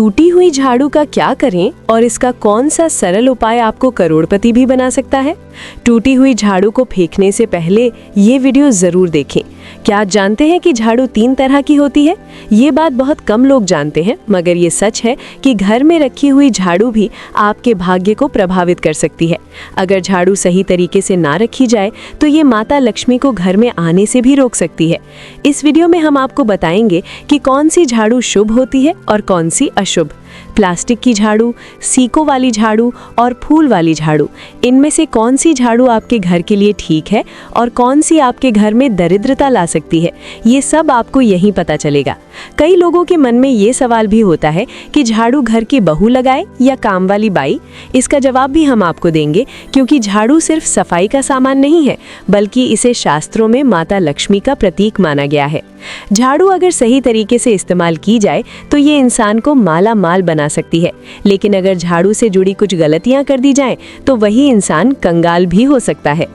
टूटी हुई झाड़ू का क्या करें और इसका कौन सा सरल उपाय आपको करोड़पति भी बना सकता है? टूटी हुई झाड़ू को फेंकने से पहले ये वीडियो जरूर देखें। क्या आप जानते हैं कि झाड़ू 3 तरह की होती है? ये बात बहुत कम लोग जानते हैं, मगर ये सच है कि घर में रखी हुई झाड़ू भी आपके भाग्य को प्रभावित कर सकती है। अगर झाड़ू सही तरीके से ना रखी जाए तो ये माता लक्ष्मी को घर में आने से भी रोक सकती है। इस वीडियो में हम आपको बताएंगे कि कौन सी झाड़ू शुभ होती है और कौन सी अशुभ। प्लास्टिक की झाड़ू, सीकों वाली झाड़ू और फूल वाली झाड़ू, इनमें से कौन सी झाड़ू आपके घर के लिए ठीक है और कौन सी आपके घर में दरिद्रता ला सकती है, ये सब आपको यहीं पता चलेगा। कई लोगों के मन में ये सवाल भी होता है कि झाड़ू घर की बहू लगाए या काम वाली बाई। इसका जवाब भी हम आपको देंगे, क्योंकि झाड़ू सिर्फ सफाई का सामान नहीं है, बल्कि इसे शास्त्रों में माता लक्ष्मी का प्रतीक माना गया है। झाड़ू अगर सही तरीके से इस्तेमाल की जाए तो ये इंसान को माला माल बना सकती है, लेकिन अगर झाड़ू से जुड़ी कुछ गलतियां कर दी जाएं तो वही इंसान कंगाल भी हो सकता है।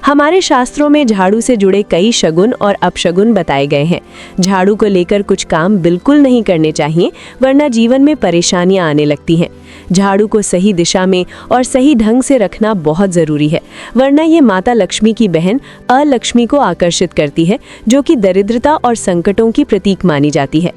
हमारे शास्त्रों में झाड़ू से जुड़े कई शगुन और अपशगुन बताए गए हैं। झाड़ू को लेकर कुछ काम बिल्कुल नहीं करने चाहिए, वरना जीवन में परेशानियां आने लगती हैं। झाड़ू को सही दिशा में और सही ढंग से रखना बहुत ज़रूरी है, वरना ये माता लक्ष्मी की बहन अलक्ष्मी को आकर्षित करती है, जो कि दरिद्रता और संकटों की प्रतीक मानी जाती है।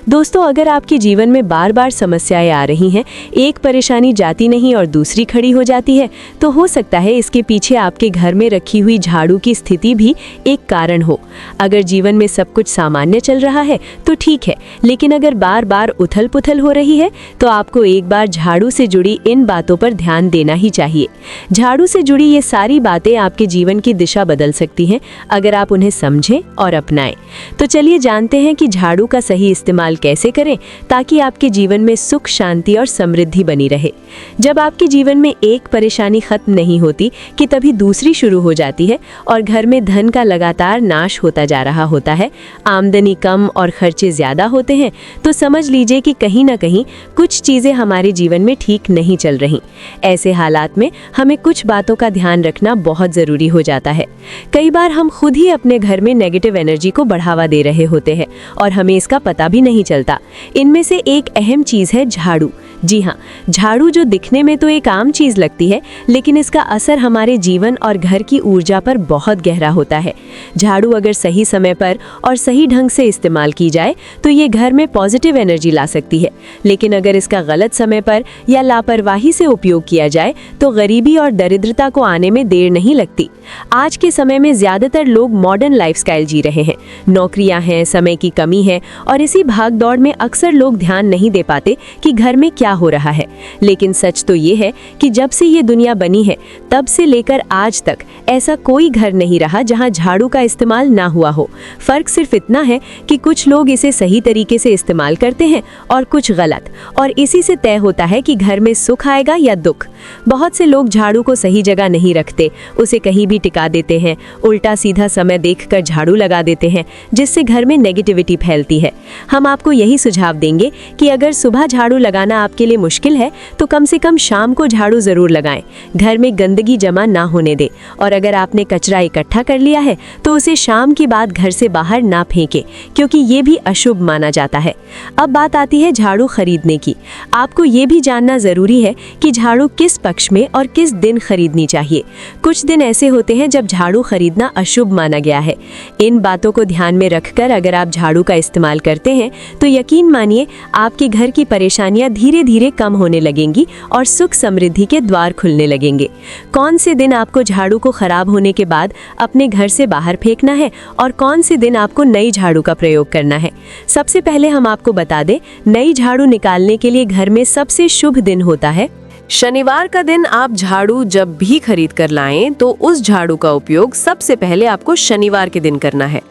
दोस्तों, अगर आपके जीवन में बार बार समस्याएं आ रही हैं, एक परेशानी जाती नहीं और दूसरी खड़ी हो जाती है, तो हो सकता है इसके पीछे आपके घर में रखी हुई झाड़ू की स्थिति भी एक कारण हो। अगर जीवन में सब कुछ सामान्य चल रहा है तो ठीक है, लेकिन अगर बार बार उथल पुथल हो रही है तो आपको एक बार झाड़ू से जुड़ी इन बातों पर ध्यान देना ही चाहिए। झाड़ू से जुड़ी ये सारी बातें आपके जीवन की दिशा बदल सकती हैं, अगर आप उन्हें समझें और अपनाएं। तो चलिए जानते हैं कि झाड़ू का सही इस्तेमाल कैसे करें ताकि आपके जीवन में सुख, शांति और समृद्धि बनी रहे। जब आपके जीवन में एक परेशानी खत्म नहीं होती कि तभी दूसरी शुरू हो जाती है और घर में धन का लगातार नाश होता जा रहा होता है, आमदनी कम और खर्चे ज्यादा होते हैं, तो समझ लीजिए कि कहीं ना कहीं कुछ चीजें हमारे जीवन में ठीक नहीं चल रही। ऐसे हालात में हमें कुछ बातों का ध्यान रखना बहुत जरूरी हो जाता है। कई बार हम खुद ही अपने घर में नेगेटिव एनर्जी को बढ़ावा दे रहे होते हैं और हमें इसका पता भी नहीं चलता। इनमें से एक अहम चीज है झाड़ू। जी हाँ, झाड़ू जो दिखने में तो एक आम चीज लगती है, लेकिन इसका असर हमारे जीवन और घर की ऊर्जा पर बहुत गहरा होता है। झाड़ू अगर सही समय पर और सही ढंग से इस्तेमाल की जाए तो ये घर में पॉजिटिव एनर्जी ला सकती है, लेकिन अगर इसका गलत समय पर या लापरवाही से उपयोग किया जाए तो गरीबी और दरिद्रता को आने में देर नहीं लगती। आज के समय में ज्यादातर लोग मॉडर्न लाइफस्टाइल जी रहे हैं। नौकरियां हैं, समय की कमी है और इसी भाग दौड़ में अक्सर लोग ध्यान नहीं दे पाते कि घर में क्या हो रहा है। लेकिन सच तो ये है कि जब से ये दुनिया बनी है तब से लेकर आज तक ऐसा कोई घर नहीं रहा जहां झाड़ू का इस्तेमाल ना हुआ हो। फर्क सिर्फ इतना है कि कुछ लोग इसे सही तरीके से इस्तेमाल करते हैं और कुछ गलत, और इसी से तय होता है कि घर में सुख आएगा या दुख। बहुत से लोग झाड़ू को सही जगह नहीं रखते, उसे कहीं भी टिका देते हैं, उल्टा सीधा समय देखकर झाड़ू लगा देते हैं, जिससे घर में नेगेटिविटी फैलती है। हम आपको यही सुझाव देंगे कि अगर सुबह झाड़ू लगाना आपके लिए मुश्किल है तो कम से कम शाम को झाड़ू जरूर लगाएं। घर में गंदगी जमा ना होने दे, और अगर आपने कचरा इकट्ठा कर लिया है तो उसे शाम के बाद घर से बाहर ना फेंके, क्योंकि ये भी अशुभ माना जाता है। अब बात आती है झाड़ू खरीदने की। आपको ये भी जानना जरूरी है कि झाड़ू किस पक्ष में और किस दिन खरीदनी चाहिए। कुछ दिन ऐसे होते हैं जब झाड़ू खरीदना अशुभ माना गया है। इन बातों को ध्यान में रखकर अगर आप झाड़ू का इस्तेमाल करते हैं तो यकीन मानिए आपके घर की परेशानियां धीरे धीरे कम होने लगेंगी और सुख समृद्धि के द्वार खुलने लगेंगे। कौन से दिन आपको झाड़ू को खराब होने के बाद अपने घर से बाहर फेंकना है और कौन से दिन आपको नई झाड़ू का प्रयोग करना है? सबसे पहले हम आपको बता दें, नई झाड़ू निकालने के लिए घर में सबसे शुभ दिन होता है शनिवार का दिन। आप झाड़ू जब भी खरीद कर लाएं तो उस झाड़ू का उपयोग सबसे पहले आपको शनिवार के दिन करना है।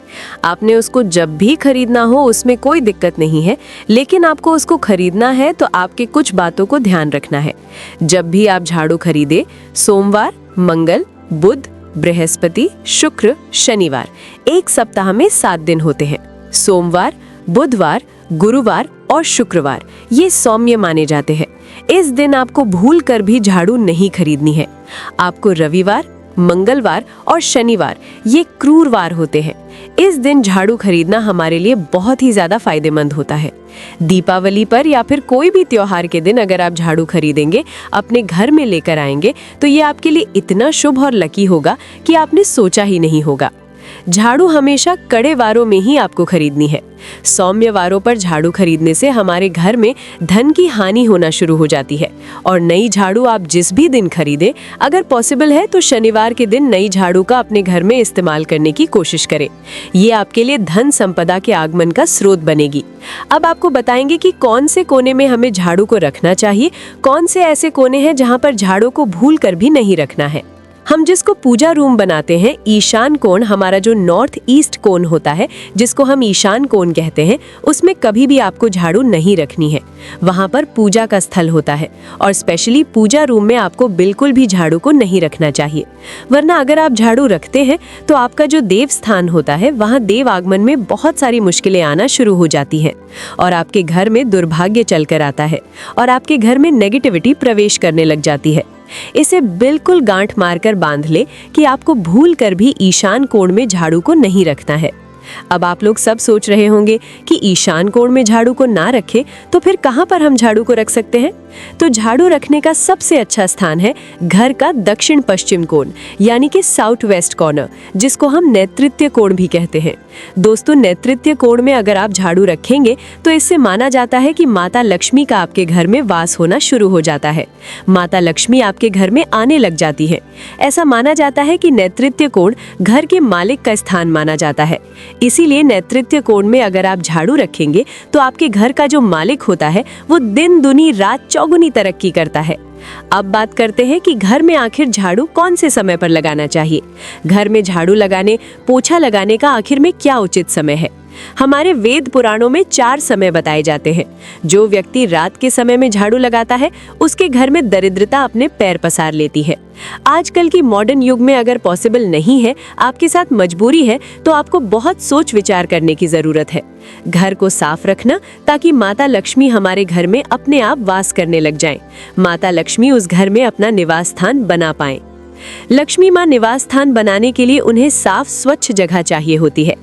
आपने उसको जब भी खरीदना हो उसमें कोई दिक्कत नहीं है, लेकिन आपको उसको खरीदना है तो आपके कुछ बातों को ध्यान रखना है। जब भी आप झाड़ू खरीदे, सोमवार, मंगल, बुध, बृहस्पति, शुक्र, शनिवार, एक सप्ताह में 7 दिन होते हैं। सोमवार, बुधवार, गुरुवार और शुक्रवार ये सौम्य माने जाते हैं। इस दिन आपको भूल कर भी झाड़ू नहीं खरीदनी है। आपको रविवार, मंगलवार और शनिवार ये क्रूर वार होते हैं। इस दिन झाड़ू खरीदना हमारे लिए बहुत ही ज्यादा फायदेमंद होता है। दीपावली पर या फिर कोई भी त्योहार के दिन अगर आप झाड़ू खरीदेंगे, अपने घर में लेकर आएंगे, तो ये आपके लिए इतना शुभ और लकी होगा कि आपने सोचा ही नहीं होगा। झाड़ू हमेशा कड़े वारों में ही आपको खरीदनी है। सौम्य वारों पर झाड़ू खरीदने से हमारे घर में धन की हानि होना शुरू हो जाती है। और नई झाड़ू आप जिस भी दिन खरीदें, अगर पॉसिबल है तो शनिवार के दिन नई झाड़ू का अपने घर में इस्तेमाल करने की कोशिश करें। ये आपके लिए धन संपदा के आगमन का स्रोत बनेगी। अब आपको बताएंगे कि कौन से कोने में हमें झाड़ू को रखना चाहिए, कौन से ऐसे कोने हैं जहाँ पर झाड़ू को भूल कर भी नहीं रखना है। हम जिसको पूजा रूम बनाते हैं, ईशान कोण, हमारा जो नॉर्थ ईस्ट कोण होता है, जिसको हम ईशान कोण कहते हैं, उसमें कभी भी आपको झाड़ू नहीं रखनी है। वहां पर पूजा का स्थल होता है और स्पेशली पूजा रूम में आपको बिल्कुल भी झाड़ू को नहीं रखना चाहिए। वरना अगर आप झाड़ू रखते हैं तो आपका जो देव स्थान होता है, वहां देव आगमन में बहुत सारी मुश्किलें आना शुरू हो जाती हैं और आपके घर में दुर्भाग्य चलकर आता है और आपके घर में नेगेटिविटी प्रवेश करने लग जाती है। इसे बिल्कुल गांठ मारकर बांध ले कि आपको भूल कर भी ईशान कोण में झाड़ू को नहीं रखना है। अब आप लोग सब सोच रहे होंगे कि ईशान कोण में झाड़ू को ना रखें तो फिर कहां पर हम झाड़ू को रख सकते हैं? तो झाड़ू रखने का सबसे अच्छा स्थान है घर का दक्षिण पश्चिम कोण, यानी कि साउथ वेस्ट कॉर्नर, जिसको हम नेतृत्व कोण भी कहते हैं। दोस्तों, नेतृत्व कोण में अगर आप झाड़ू रखेंगे तो इससे माना जाता है कि माता लक्ष्मी का आपके घर में वास होना शुरू हो जाता है। माता लक्ष्मी आपके घर में आने लग जाती है। ऐसा माना जाता है कि नेतृत्व कोण घर के मालिक का स्थान माना जाता है। इसीलिए नेतृत्व कोण में अगर आप झाड़ू रखेंगे तो आपके घर का जो मालिक होता है वो दिन दुनी रात चौगुनी तरक्की करता है। अब बात करते हैं कि घर में आखिर झाड़ू कौन से समय पर लगाना चाहिए। घर में झाड़ू लगाने, पोछा लगाने का आखिर में क्या उचित समय है? हमारे वेद पुराणों में 4 समय बताए जाते हैं। जो व्यक्ति रात के समय में झाड़ू लगाता है, उसके घर में दरिद्रता अपने पैर पसार लेती है। आजकल की मॉडर्न युग में अगर पॉसिबल नहीं है, आपके साथ मजबूरी है, तो आपको बहुत सोच विचार करने की जरूरत है। घर को साफ रखना ताकि माता लक्ष्मी हमारे घर में अपने आप वास करने लग जाएं। माता लक्ष्मी उस घर में अपना निवास स्थान बना पाएं। लक्ष्मी माँ निवास स्थान बनाने के लिए उन्हें साफ स्वच्छ जगह चाहिए होती है।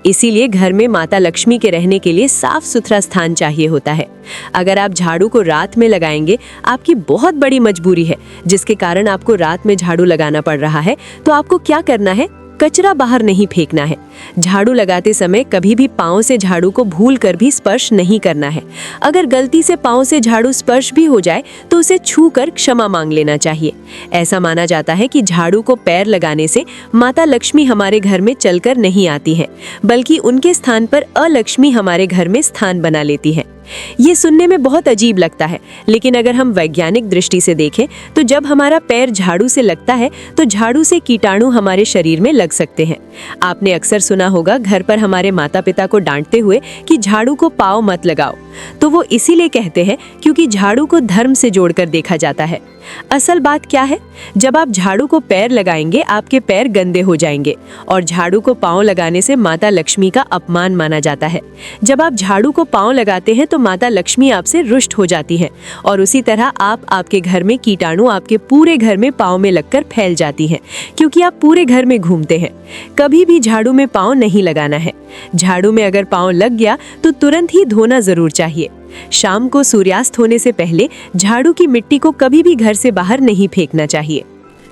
इसीलिए घर में माता लक्ष्मी के रहने के लिए साफ सुथरा स्थान चाहिए होता है। अगर आप झाड़ू को रात में लगाएंगे, आपकी बहुत बड़ी मजबूरी है जिसके कारण आपको रात में झाड़ू लगाना पड़ रहा है, तो आपको क्या करना है? कचरा बाहर नहीं फेंकना है। झाड़ू लगाते समय कभी भी पाँव से झाड़ू को भूल कर भी स्पर्श नहीं करना है। अगर गलती से पाँव से झाड़ू स्पर्श भी हो जाए तो उसे छू कर क्षमा मांग लेना चाहिए। ऐसा माना जाता है कि झाड़ू को पैर लगाने से माता लक्ष्मी हमारे घर में चलकर नहीं आती है, बल्कि उनके स्थान पर अलक्ष्मी हमारे घर में स्थान बना लेती है। ये सुनने में बहुत अजीब लगता है, लेकिन अगर हम वैज्ञानिक दृष्टि से देखें तो जब हमारा पैर झाड़ू से लगता है तो झाड़ू से कीटाणु हमारे शरीर में लग सकते हैं। आपने अक्सर सुना होगा घर पर हमारे माता पिता को डांटते हुए कि झाड़ू को पाँव मत लगाओ, तो वो इसीलिए कहते हैं क्योंकि झाड़ू को धर्म से जोड़कर देखा जाता है। असल बात क्या है? जब आप झाड़ू को पैर लगाएंगे, आपके पैर गंदे हो जाएंगे और झाड़ू को पाँव लगाने से माता लक्ष्मी का अपमान माना जाता है। जब आप झाड़ू को पाँव लगाते हैं तो माता लक्ष्मी आपसे रुष्ट हो जाती है और उसी तरह आपके घर में कीटाणु आपके पूरे घर में पाँव में लगकर फैल जाती हैं, क्योंकि आप पूरे घर में घूमते हैं। कभी भी झाड़ू में पाँव नहीं लगाना है। झाड़ू में अगर पाँव लग गया तो तुरंत ही धोना जरूर चाहिए। शाम को सूर्यास्त होने से पहले झाड़ू की मिट्टी को कभी भी घर से बाहर नहीं फेंकना चाहिए।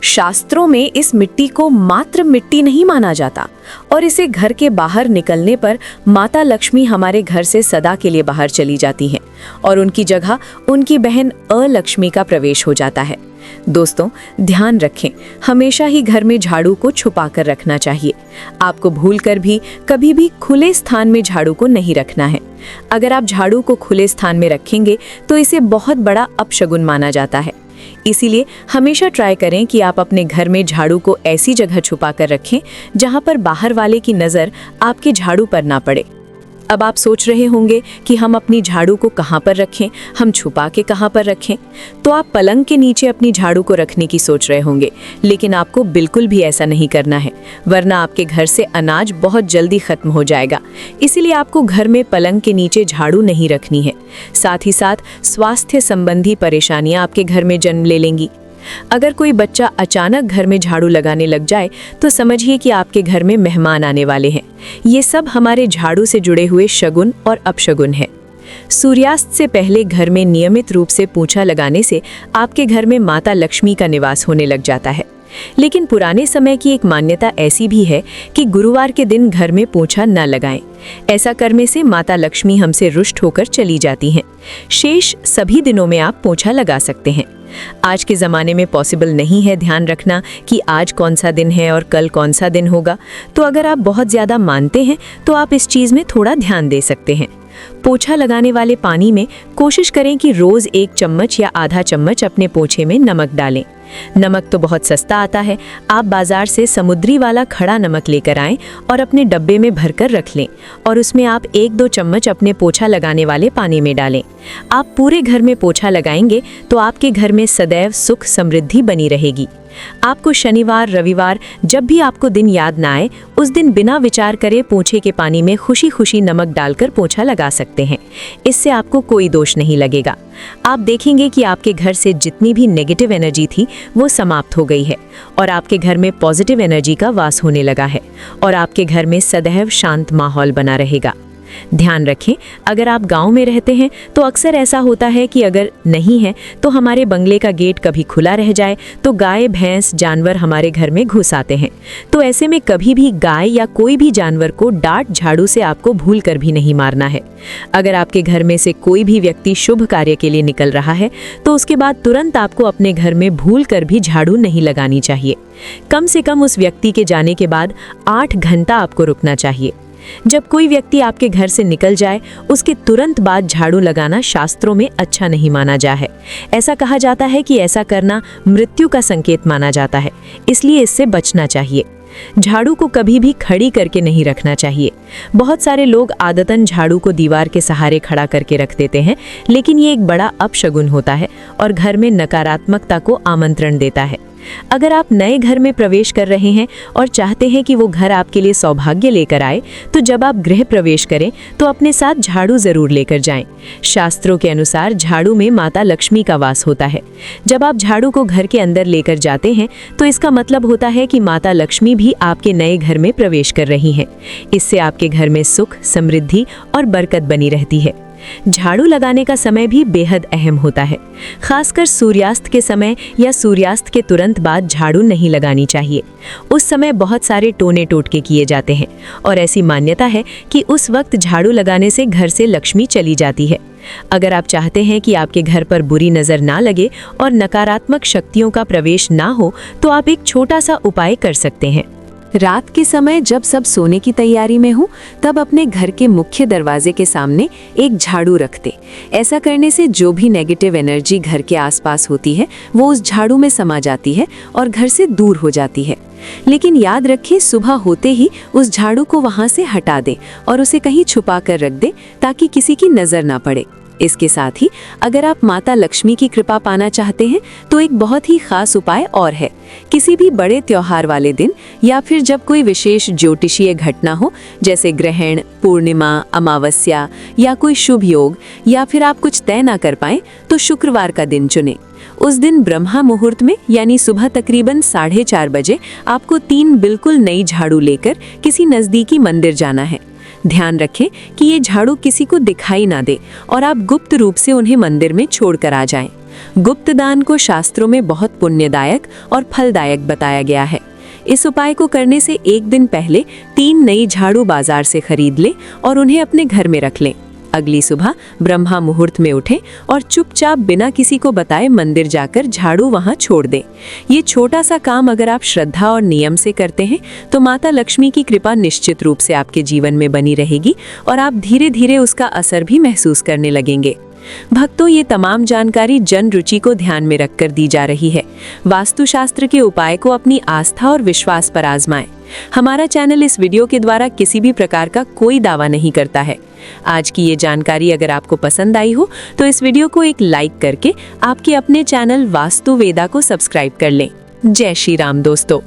शास्त्रों में इस मिट्टी को मात्र मिट्टी नहीं माना जाता और इसे घर के बाहर निकलने पर माता लक्ष्मी हमारे घर से सदा के लिए बाहर चली जाती हैं और उनकी जगह उनकी बहन अलक्ष्मी का प्रवेश हो जाता है। दोस्तों, ध्यान रखें, हमेशा ही घर में झाड़ू को छुपा कर रखना चाहिए। आपको भूलकर भी कभी भी खुले स्थान में झाड़ू को नहीं रखना है। अगर आप झाड़ू को खुले स्थान में रखेंगे तो इसे बहुत बड़ा अपशगुन माना जाता है। इसीलिए हमेशा ट्राई करें कि आप अपने घर में झाड़ू को ऐसी जगह छुपा कर रखें जहां पर बाहर वाले की नज़र आपके झाड़ू पर ना पड़े। अब आप सोच रहे होंगे कि हम अपनी झाड़ू को कहाँ पर रखें, हम छुपा के कहाँ पर रखें? तो आप पलंग के नीचे अपनी झाड़ू को रखने की सोच रहे होंगे, लेकिन आपको बिल्कुल भी ऐसा नहीं करना है, वरना आपके घर से अनाज बहुत जल्दी खत्म हो जाएगा। इसीलिए आपको घर में पलंग के नीचे झाड़ू नहीं रखनी है। साथ ही साथ स्वास्थ्य संबंधी परेशानियां आपके घर में जन्म ले लेंगी। अगर कोई बच्चा अचानक घर में झाड़ू लगाने लग जाए तो समझिए कि आपके घर में मेहमान आने वाले हैं। ये सब हमारे झाड़ू से जुड़े हुए शगुन और अपशगुन है। सूर्यास्त से पहले घर में नियमित रूप से पोछा लगाने से आपके घर में माता लक्ष्मी का निवास होने लग जाता है। लेकिन पुराने समय की एक मान्यता ऐसी भी है कि गुरुवार के दिन घर में पोछा न लगाएं। ऐसा करने से माता लक्ष्मी हमसे रुष्ट होकर चली जाती हैं। शेष सभी दिनों में आप पोछा लगा सकते हैं। आज के ज़माने में पॉसिबल नहीं है ध्यान रखना कि आज कौन सा दिन है और कल कौन सा दिन होगा, तो अगर आप बहुत ज़्यादा मानते हैं तो आप इस चीज़ में थोड़ा ध्यान दे सकते हैं। पोछा लगाने वाले पानी में कोशिश करें कि रोज़ 1 चम्मच या आधा चम्मच अपने पोछे में नमक डालें। नमक तो बहुत सस्ता आता है, आप बाज़ार से समुद्री वाला खड़ा नमक लेकर आएं और अपने डब्बे में भरकर रख लें और उसमें आप 1-2 चम्मच अपने पोछा लगाने वाले पानी में डालें। आप पूरे घर में पोछा लगाएंगे तो आपके घर में सदैव सुख समृद्धि बनी रहेगी। आपको शनिवार रविवार जब भी आपको दिन याद ना आए, उस दिन बिना विचार करे पोछे के पानी में खुशी खुशी नमक डालकर पोछा लगा सकते हैं। इससे आपको कोई दोष नहीं लगेगा। आप देखेंगे कि आपके घर से जितनी भी नेगेटिव एनर्जी थी वो समाप्त हो गई है और आपके घर में पॉजिटिव एनर्जी का वास होने लगा है और आपके घर में सदैव शांत माहौल बना रहेगा। ध्यान रखें, अगर आप गांव में रहते हैं तो अक्सर ऐसा होता है कि अगर नहीं है तो हमारे बंगले का गेट कभी खुला रह जाए तो गाय भैंस जानवर हमारे घर में घुस आते हैं। तो ऐसे में कभी भी गाय या कोई भी जानवर को डांट झाड़ू से आपको भूल कर भी नहीं मारना है। अगर आपके घर में से कोई भी व्यक्ति शुभ कार्य के लिए निकल रहा है तो उसके बाद तुरंत आपको अपने घर में भूल कर भी झाड़ू नहीं लगानी चाहिए। कम से कम उस व्यक्ति के जाने के बाद 8 घंटा आपको रुकना चाहिए। जब कोई व्यक्ति आपके घर से निकल जाए उसके तुरंत बाद झाड़ू लगाना शास्त्रों में अच्छा नहीं माना जा है। ऐसा कहा जाता है कि ऐसा करना मृत्यु का संकेत माना जाता है, इसलिए इससे बचना चाहिए। झाड़ू को कभी भी खड़ी करके नहीं रखना चाहिए। बहुत सारे लोग आदतन झाड़ू को दीवार के सहारे खड़ा करके रख देते हैं, लेकिन ये एक बड़ा अपशगुन होता है और घर में नकारात्मकता को आमंत्रण देता है। अगर आप नए घर में प्रवेश कर रहे हैं और चाहते हैं कि वो घर आपके लिए सौभाग्य लेकर आए, तो जब आप गृह प्रवेश करें तो अपने साथ झाड़ू जरूर लेकर जाएं। शास्त्रों के अनुसार झाड़ू में माता लक्ष्मी का वास होता है। जब आप झाड़ू को घर के अंदर लेकर जाते हैं तो इसका मतलब होता है कि माता लक्ष्मी भी आपके नए घर में प्रवेश कर रही हैं। इससे आपके घर में सुख समृद्धि और बरकत बनी रहती है। झाड़ू लगाने का समय भी बेहद अहम होता है। खासकर सूर्यास्त के समय या सूर्यास्त के तुरंत बाद झाड़ू नहीं लगानी चाहिए। उस समय बहुत सारे टोने टोटके किए जाते हैं और ऐसी मान्यता है कि उस वक्त झाड़ू लगाने से घर से लक्ष्मी चली जाती है। अगर आप चाहते हैं कि आपके घर पर बुरी नज़र ना लगे और नकारात्मक शक्तियों का प्रवेश ना हो, तो आप एक छोटा सा उपाय कर सकते हैं। रात के समय जब सब सोने की तैयारी में हो, तब अपने घर के मुख्य दरवाजे के सामने एक झाड़ू रख दे। ऐसा करने से जो भी नेगेटिव एनर्जी घर के आसपास होती है वो उस झाड़ू में समा जाती है और घर से दूर हो जाती है। लेकिन याद रखें, सुबह होते ही उस झाड़ू को वहां से हटा दें और उसे कहीं छुपा कर रख दें ताकि किसी की नज़र ना पड़े। इसके साथ ही अगर आप माता लक्ष्मी की कृपा पाना चाहते हैं तो एक बहुत ही खास उपाय और है। किसी भी बड़े त्योहार वाले दिन या फिर जब कोई विशेष ज्योतिषीय घटना हो, जैसे ग्रहण, पूर्णिमा, अमावस्या या कोई शुभ योग, या फिर आप कुछ तय ना कर पाएं, तो शुक्रवार का दिन चुनें। उस दिन ब्रह्मा मुहूर्त में यानी सुबह तकरीबन 4:30 बजे आपको 3 बिल्कुल नई झाड़ू लेकर किसी नज़दीकी मंदिर जाना है। ध्यान रखें कि ये झाड़ू किसी को दिखाई ना दे और आप गुप्त रूप से उन्हें मंदिर में छोड़कर आ जाएं। गुप्त दान को शास्त्रों में बहुत पुण्यदायक और फलदायक बताया गया है। इस उपाय को करने से एक दिन पहले 3 नई झाड़ू बाजार से खरीद लें और उन्हें अपने घर में रख लें। अगली सुबह ब्रह्मा मुहूर्त में उठें और चुपचाप बिना किसी को बताए मंदिर जाकर झाड़ू वहां छोड़ दें। ये छोटा सा काम अगर आप श्रद्धा और नियम से करते हैं तो माता लक्ष्मी की कृपा निश्चित रूप से आपके जीवन में बनी रहेगी और आप धीरे धीरे उसका असर भी महसूस करने लगेंगे। भक्तों, ये तमाम जानकारी जन रुचि को ध्यान में रखकर दी जा रही है। वास्तुशास्त्र के उपाय को अपनी आस्था और विश्वास पर आजमाएं। हमारा चैनल इस वीडियो के द्वारा किसी भी प्रकार का कोई दावा नहीं करता है। आज की ये जानकारी अगर आपको पसंद आई हो तो इस वीडियो को एक लाइक करके आपके अपने चैनल वास्तु वेदा को सब्सक्राइब कर लें। जय श्री राम दोस्तों।